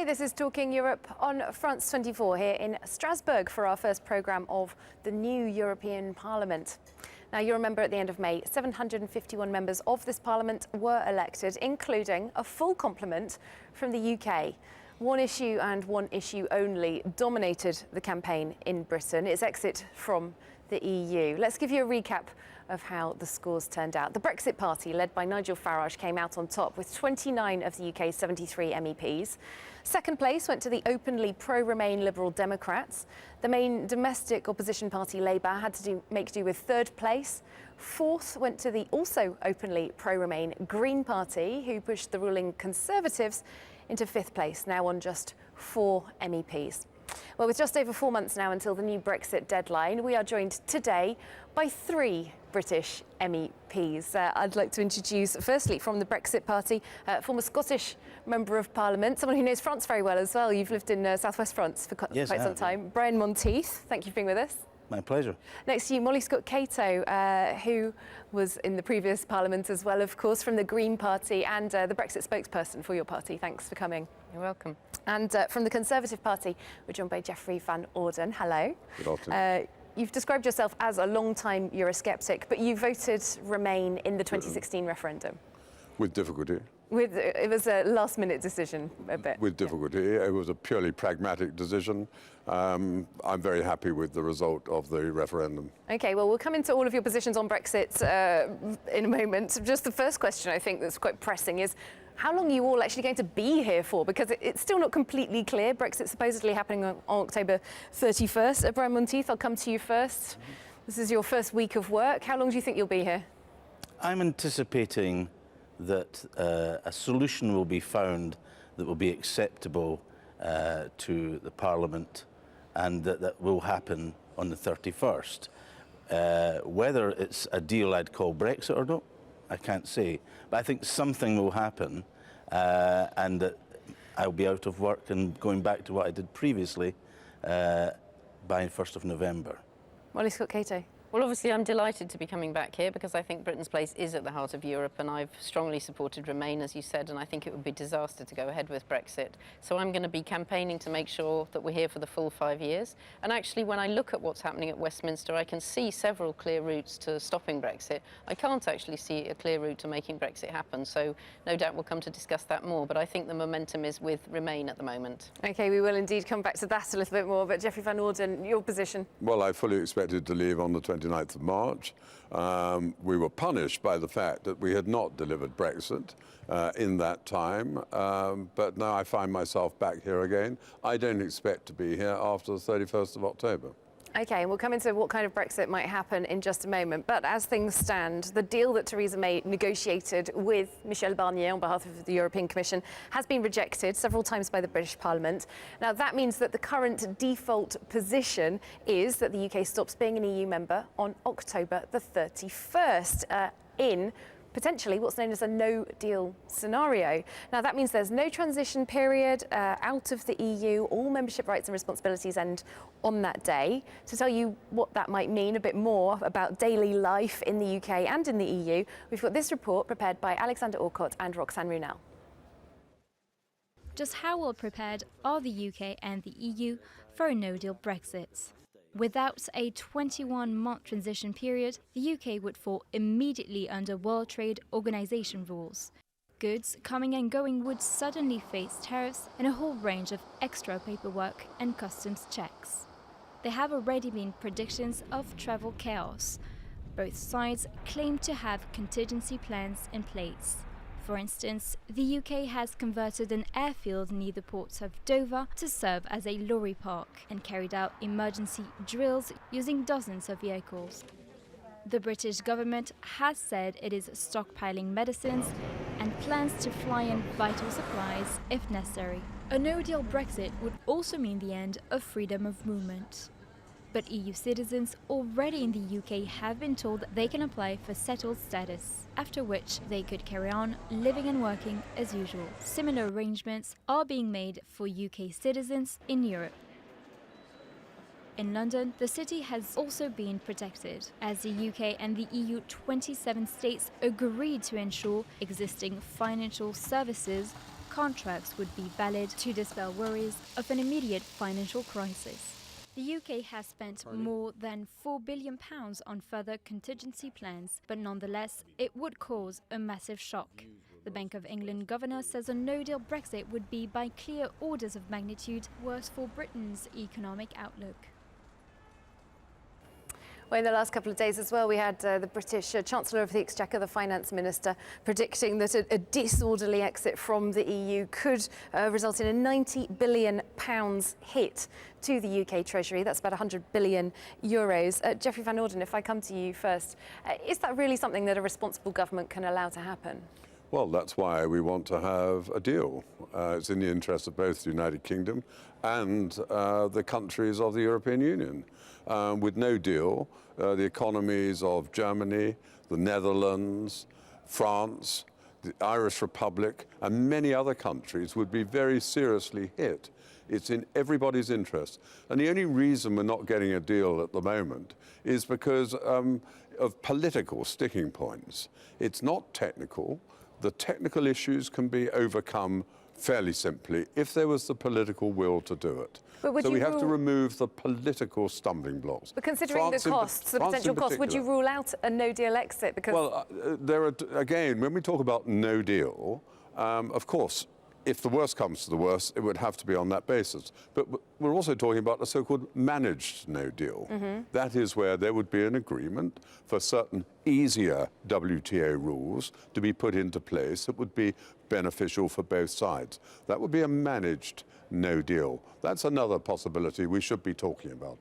Hi, this is Talking Europe on France 24 here in Strasbourg for our first programme of the new European Parliament. Now, you'll remember at the end of May, 751 members of this Parliament were elected, including a full complement from the UK. One issue and one issue only dominated the campaign in Britain, its exit from the EU. Let's give you a recap of how the scores turned out. The Brexit Party, led by Nigel Farage, came out on top with 29 of the UK's 73 MEPs. Second place went to the openly pro-Remain Liberal Democrats. The main domestic opposition party, Labour, had to make do with third place. Fourth went to the also openly pro-Remain Green Party, who pushed the ruling Conservatives into fifth place, now on just 4 MEPs. Well, with just over 4 months now until the new Brexit deadline, we are joined today by 3 British MEPs. I'd like to introduce, firstly, from the Brexit Party, former Scottish Member of Parliament, someone who knows France very well as well. You've lived in southwest France for quite some time. Brian Monteith, thank you for being with us. My pleasure. Next to you, Molly Scott-Cato, who was in the previous Parliament as well, of course, from the Green Party and the Brexit spokesperson for your party. Thanks for coming. You're welcome. And from the Conservative Party, we're joined by Geoffrey Van Orden. Hello. Good afternoon. You've described yourself as a long-time Eurosceptic, but you voted Remain in the 2016 referendum. With difficulty. It was a last-minute decision, a bit. With difficulty. Yeah. It was a purely pragmatic decision. I'm very happy with the result of the referendum. OK, well, we'll come into all of your positions on Brexit in a moment. Just the first question, I think, that's quite pressing is, how long are you all actually going to be here for? Because it's still not completely clear. Brexit's supposedly happening on October 31st. Brian Monteith, I'll come to you first. This is your first week of work. How long do you think you'll be here? I'm anticipating that a solution will be found that will be acceptable to the Parliament, and that will happen on the 31st. Whether it's a deal I'd call Brexit or not, I can't say. But I think something will happen, and that I'll be out of work and going back to what I did previously by 1st of November. Molly Scott-Cato. Well, obviously, I'm delighted to be coming back here because I think Britain's place is at the heart of Europe, and I've strongly supported Remain, as you said, and I think it would be a disaster to go ahead with Brexit. So I'm going to be campaigning to make sure that we're here for the full 5 years. And actually, when I look at what's happening at Westminster, I can see several clear routes to stopping Brexit. I can't actually see a clear route to making Brexit happen, so no doubt we'll come to discuss that more, but I think the momentum is with Remain at the moment. OK, we will indeed come back to that a little bit more, but Geoffrey Van Orden, your position? Well, I fully expected to leave on the 29th of March. We were punished by the fact that we had not delivered Brexit in that time, but now I find myself back here again. I don't expect to be here after the 31st of October. OK, we'll come into what kind of Brexit might happen in just a moment. But as things stand, the deal that Theresa May negotiated with Michel Barnier on behalf of the European Commission has been rejected several times by the British Parliament. Now, that means that the current default position is that the UK stops being an EU member on October the 31st in potentially what's known as a no-deal scenario. Now, that means there's no transition period out of the EU. All membership rights and responsibilities end on that day. To tell you what that might mean a bit more about daily life in the UK and in the EU, we've got this report prepared by Alexander Orcott and Roxanne Runel. Just how well prepared are the UK and the EU for a no-deal Brexit? Without a 21-month transition period, the UK would fall immediately under World Trade Organization rules. Goods coming and going would suddenly face tariffs and a whole range of extra paperwork and customs checks. There have already been predictions of travel chaos. Both sides claim to have contingency plans in place. For instance, the UK has converted an airfield near the ports of Dover to serve as a lorry park and carried out emergency drills using dozens of vehicles. The British government has said it is stockpiling medicines and plans to fly in vital supplies if necessary. A no-deal Brexit would also mean the end of freedom of movement. But EU citizens already in the UK have been told that they can apply for settled status, after which they could carry on living and working as usual. Similar arrangements are being made for UK citizens in Europe. In London, the city has also been protected, as the UK and the EU 27 states agreed to ensure existing financial services contracts would be valid to dispel worries of an immediate financial crisis. The UK has spent more than £4 billion on further contingency plans, but nonetheless, it would cause a massive shock. The Bank of England governor says a no-deal Brexit would be by clear orders of magnitude worse for Britain's economic outlook. Well, in the last couple of days as well, we had the British Chancellor of the Exchequer, the Finance Minister, predicting that a disorderly exit from the EU could result in a £90 billion hit to the UK Treasury. That's about €100 billion. Geoffrey Van Orden, if I come to you first, is that really something that a responsible government can allow to happen? Well, that's why we want to have a deal. It's in the interest of both the United Kingdom and the countries of the European Union. With no deal, the economies of Germany, the Netherlands, France, the Irish Republic, and many other countries would be very seriously hit. It's in everybody's interest. And the only reason we're not getting a deal at the moment is because of political sticking points. It's not technical. The technical issues can be overcome fairly simply if there was the political will to do it. So we have to remove the political stumbling blocks. But considering the costs, the potential costs, would you rule out a no-deal exit? Because well, there are, again, when we talk about no deal, of course, if the worst comes to the worst, it would have to be on that basis. But we're also talking about a so-called managed no deal. That is where there would be an agreement for certain easier WTO rules to be put into place that would be beneficial for both sides. That would be a managed no deal. That's another possibility we should be talking about.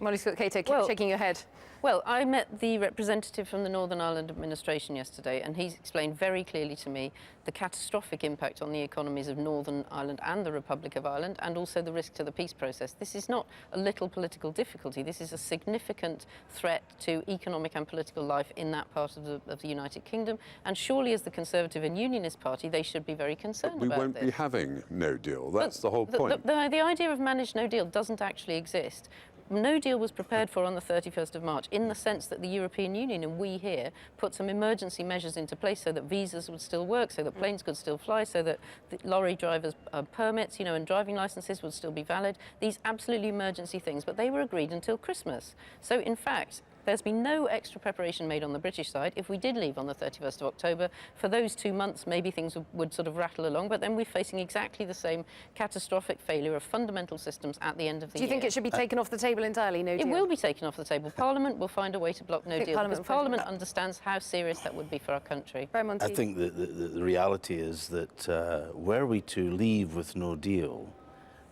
Molly Scott-Cato, keep shaking your head. Well, I met the representative from the Northern Ireland administration yesterday, and he's explained very clearly to me the catastrophic impact on the economies of Northern Ireland and the Republic of Ireland, and also the risk to the peace process. This is not a little political difficulty. This is a significant threat to economic and political life in that part of the United Kingdom. And surely, as the Conservative and Unionist Party, they should be very concerned about this. We won't be having no deal. That's the whole point. The idea of managed no deal doesn't actually exist. No deal was prepared for on the 31st of March in the sense that the European Union and we here put some emergency measures into place so that visas would still work, so that planes could still fly, so that the lorry drivers' permits, and driving licenses would still be valid. These absolutely emergency things, but they were agreed until Christmas. So in fact, there's been no extra preparation made on the British side. If we did leave on the 31st of October, for those 2 months, maybe things would sort of rattle along, but then we're facing exactly the same catastrophic failure of fundamental systems at the end of the year. Do you think it should be taken off the table entirely, no deal? It will be taken off the table. Parliament will find a way to block no deal, because Parliament understands how serious that would be for our country. I think the reality is that were we to leave with no deal,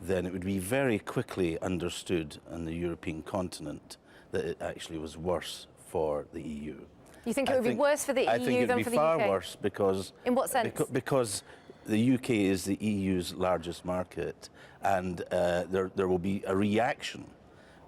then it would be very quickly understood on the European continent that it actually was worse for the EU. You think it would be worse for the EU than for the UK? I think it would be far worse because... In what sense? Because the UK is the EU's largest market, and there will be a reaction.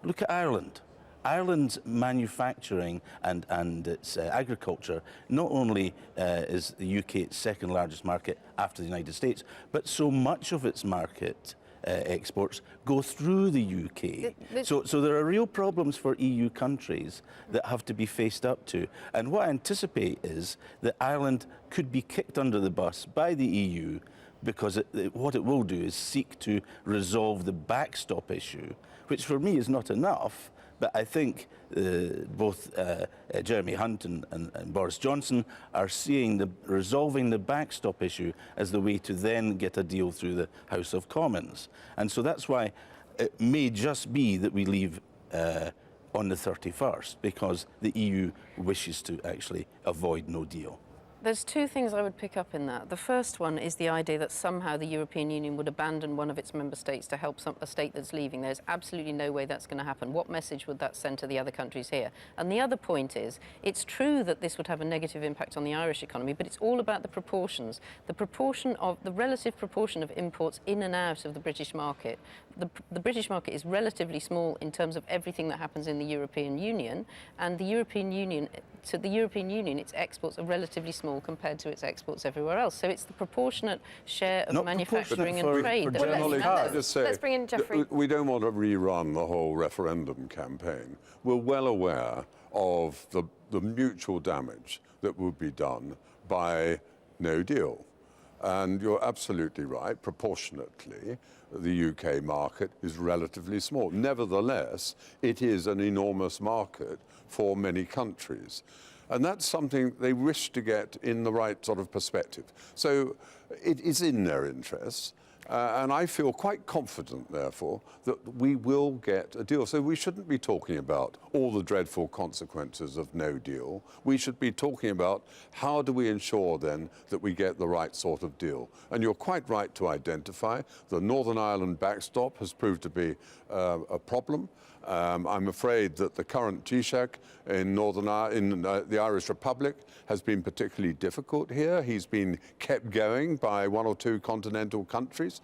Look at Ireland. Ireland's manufacturing and its agriculture not only is the UK its second largest market after the United States, but so much of its market exports go through the UK. So there are real problems for EU countries that have to be faced up to. And what I anticipate is that Ireland could be kicked under the bus by the EU because what it will do is seek to resolve the backstop issue, which for me is not enough. But I think both Jeremy Hunt and Boris Johnson are seeing resolving the backstop issue as the way to then get a deal through the House of Commons. And so that's why it may just be that we leave on the 31st, because the EU wishes to actually avoid no deal. There's two things I would pick up in that. The first one is the idea that somehow the European Union would abandon one of its member states to help a state that's leaving. There's absolutely no way that's going to happen. What message would that send to the other countries here? And the other point is, it's true that this would have a negative impact on the Irish economy, but it's all about the proportions. The relative proportion of imports in and out of the British market. The British market is relatively small in terms of everything that happens in the European Union, and the European Union, its exports are relatively small compared to its exports everywhere else. So it's the proportionate share of manufacturing and trade. Let's bring in Geoffrey. We don't want to rerun the whole referendum campaign. We're well aware of the mutual damage that would be done by no deal. And you're absolutely right, proportionately, the UK market is relatively small. Nevertheless, it is an enormous market for many countries. And that's something they wish to get in the right sort of perspective. So it is in their interests. And I feel quite confident, therefore, that we will get a deal. So we shouldn't be talking about all the dreadful consequences of no deal. We should be talking about how do we ensure then that we get the right sort of deal. And you're quite right to identify the Northern Ireland backstop has proved to be a problem. I'm afraid that the current Taoiseach in the Irish Republic has been particularly difficult here. He's been kept going by one or two continental countries.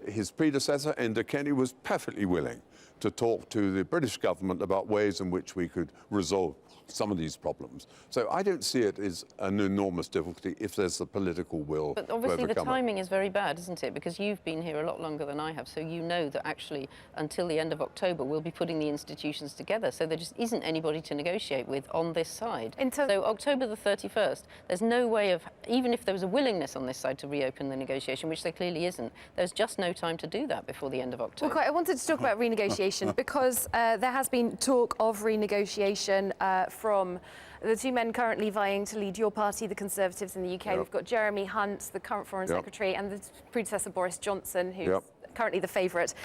His predecessor, Enda Kenny, was perfectly willing to talk to the British government about ways in which we could resolve some of these problems. So I don't see it as an enormous difficulty if there's the political will. But obviously the timing is very bad, isn't it? Because you've been here a lot longer than I have, so you know that actually until the end of October we'll be putting the institutions together, so there just isn't anybody to negotiate with on this side. So October the 31st, there's no way of, even if there was a willingness on this side to reopen the negotiation, which there clearly isn't, there's just no time to do that before the end of October. Well, I wanted to talk about renegotiation because there has been talk of renegotiation from the two men currently vying to lead your party, the Conservatives in the UK. Yep. We've got Jeremy Hunt, the current Foreign Secretary, and the predecessor Boris Johnson, who's currently the favourite,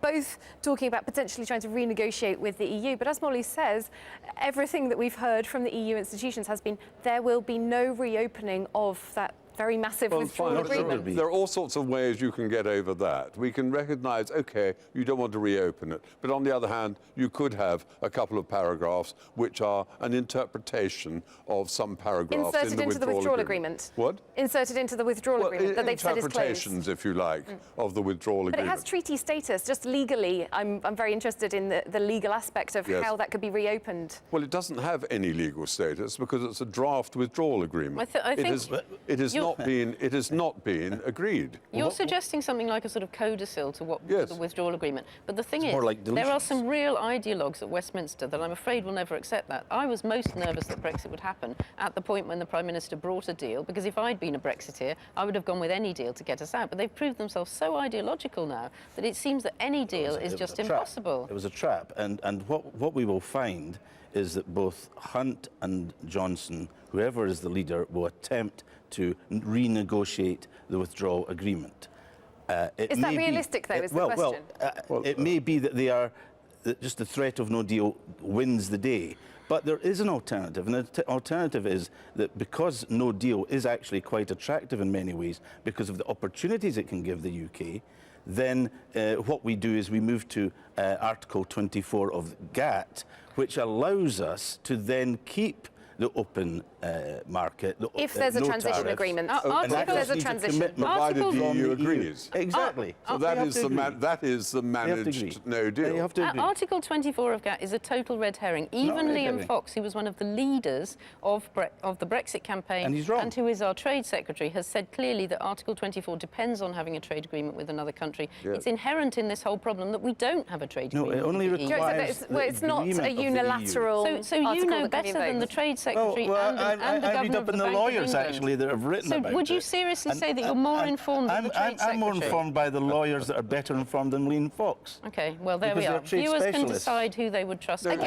both talking about potentially trying to renegotiate with the EU. But as Molly says, everything that we've heard from the EU institutions has been there will be no reopening of that very massive withdrawal agreement. There are all sorts of ways you can get over that. We can recognise, OK, you don't want to reopen it. But on the other hand, you could have a couple of paragraphs which are an interpretation of some paragraphs inserted into the withdrawal agreement. What? Inserted into the withdrawal agreement that they've said is closed. Interpretations, if you like, of the withdrawal agreement. But it has treaty status, just legally. I'm very interested in the legal aspect of how that could be reopened. Well, it doesn't have any legal status because it's a draft withdrawal agreement. I think it has not been agreed. You're suggesting something like a sort of codicil to what to the withdrawal agreement. But the thing is, like there are some real ideologues at Westminster that I'm afraid will never accept that. I was most nervous that Brexit would happen at the point when the Prime Minister brought a deal, because if I'd been a Brexiteer, I would have gone with any deal to get us out. But they've proved themselves so ideological now that it seems that any deal is just impossible. It was a trap. And what we will find is that both Hunt and Johnson, whoever is the leader, will attempt to renegotiate the withdrawal agreement. Is that realistic, though, is the question? It may be that they are, that just the threat of no deal wins the day. But there is an alternative, and the alternative is that because no deal is actually quite attractive in many ways because of the opportunities it can give the UK, then what we do is we move to Article 24 of GATT, which allows us to then keep the open market. If there's a transition agreement. If there's a transition. Provided the EU agrees. Exactly. So that is the managed no deal. They have to agree. Article 24 of GATT is a total red herring. Even Liam Fox, who was one of the leaders of the Brexit campaign and he's wrong, and who is our trade secretary, has said clearly that Article 24 depends on having a trade agreement with another country. Yes. It's inherent in this whole problem that we don't have a trade agreement. No, it only requires it's not a unilateral. So you know better than the trade secretary and the I read governor up of in the the Bank of lawyers England. actually that have written about it. So would you seriously say that you're more informed than the trade secretary? I'm more informed by the lawyers that are better informed than Liam Fox. Okay, well there we are. Viewers can decide who they would trust. But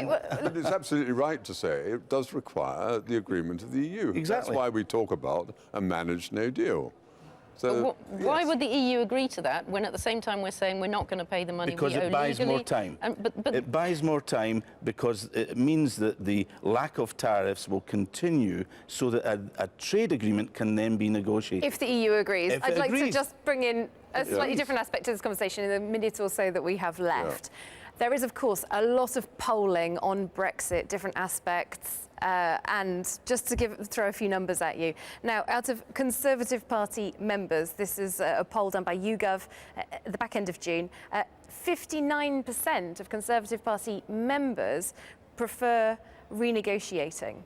it's absolutely right to say it does require the agreement of the EU. Exactly. That's why we talk about a managed no deal. So, why would the EU agree to that when at the same time we're saying we're not going to pay the money because we owe it buys legally? more time. But it buys more time because it means that the lack of tariffs will continue so that a trade agreement can then be negotiated. If the EU agrees. If I'd like agrees. to just bring in a slightly different aspect to this conversation in the minute or so that we have left. There is, of course, a lot of polling on Brexit, different aspects. And just to throw a few numbers at you. Now, out of Conservative Party members, this is a poll done by YouGov at the back end of June, 59% of Conservative Party members prefer renegotiating.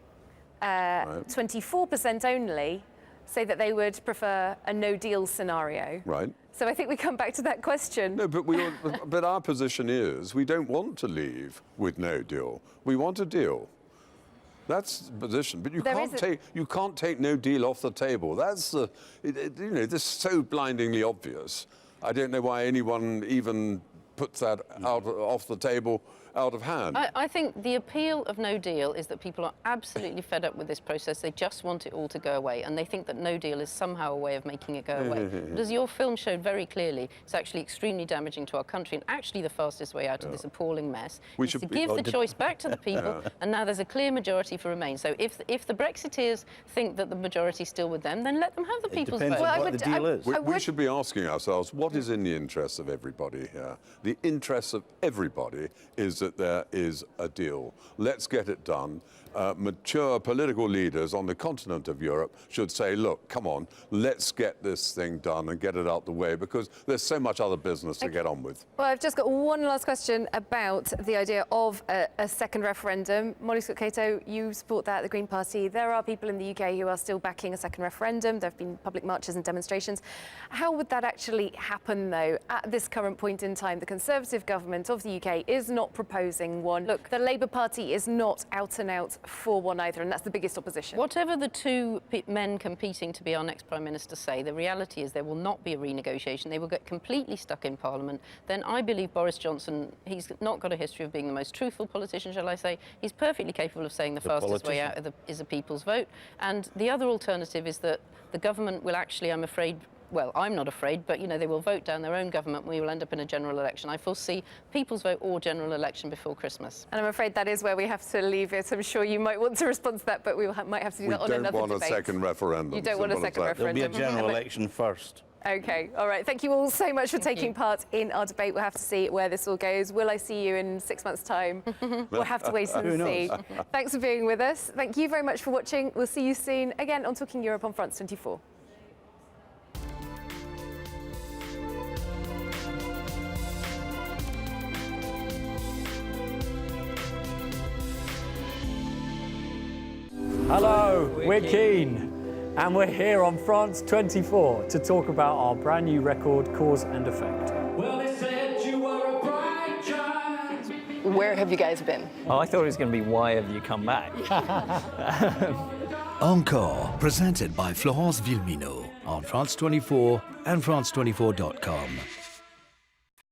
24% only say that they would prefer a no-deal scenario. Right. So I think we come back to that question. No, but our position is we don't want to leave with no deal. We want a deal. That's the position, but you There can't take no deal off the table. That's this is so blindingly obvious. I don't know why anyone even puts that off the table out of hand. I think the appeal of no deal is that people are absolutely fed up with this process. They just want it all to go away, and they think that no deal is somehow a way of making it go away. But as your film showed very clearly, it's actually extremely damaging to our country, and actually the fastest way out of this appalling mess is to give the choice back to the people, and now there's a clear majority for Remain. So if the Brexiteers think that the majority's still with them, then let them have the people's vote. Depends on what the deal is. We should be asking ourselves, what is in the interests of everybody here? The interests of everybody is that there is a deal. Let's get it done. Mature political leaders on the continent of Europe should say, look, come on, let's get this thing done and get it out the way, because there's so much other business to get on with. Well, I've just got one last question about the idea of a second referendum. Molly Scott Cato, you support that, the Green Party. There are people in the UK who are still backing a second referendum. There have been public marches and demonstrations. How would that actually happen, though, at this current point in time? The Conservative government of the UK is not proposing one. Look, the Labour Party is not out and out for one either, and that's the biggest opposition. Whatever the two men competing to be our next Prime Minister say, the reality is there will not be a renegotiation. They will get completely stuck in Parliament. Then I believe Boris Johnson, he's not got a history of being the most truthful politician, shall I say. He's perfectly capable of saying the fastest way out is a people's vote. And the other alternative is that the government will actually, I'm afraid, well, I'm not afraid, but, they will vote down their own government and we will end up in a general election. I foresee people's vote or general election before Christmas. And I'm afraid that is where we have to leave it. I'm sure you might want to respond to that, but we might have to do that on another debate. We don't want a second referendum. You don't want a second referendum. There'll be a general election first. OK, all right. Thank you all so much for taking part in our debate. We'll have to see where this all goes. Will I see you in 6 months' time? We'll have to wait and see. Thanks for being with us. Thank you very much for watching. We'll see you soon again on Talking Europe on France 24. Hello, we're Keen, and we're here on France 24 to talk about our brand new record, Cause and Effect. Well, they said you were a bright child. Where have you guys been? Oh, I thought it was going to be why have you come back? Encore, presented by Florence Villemino on France 24 and France24.com.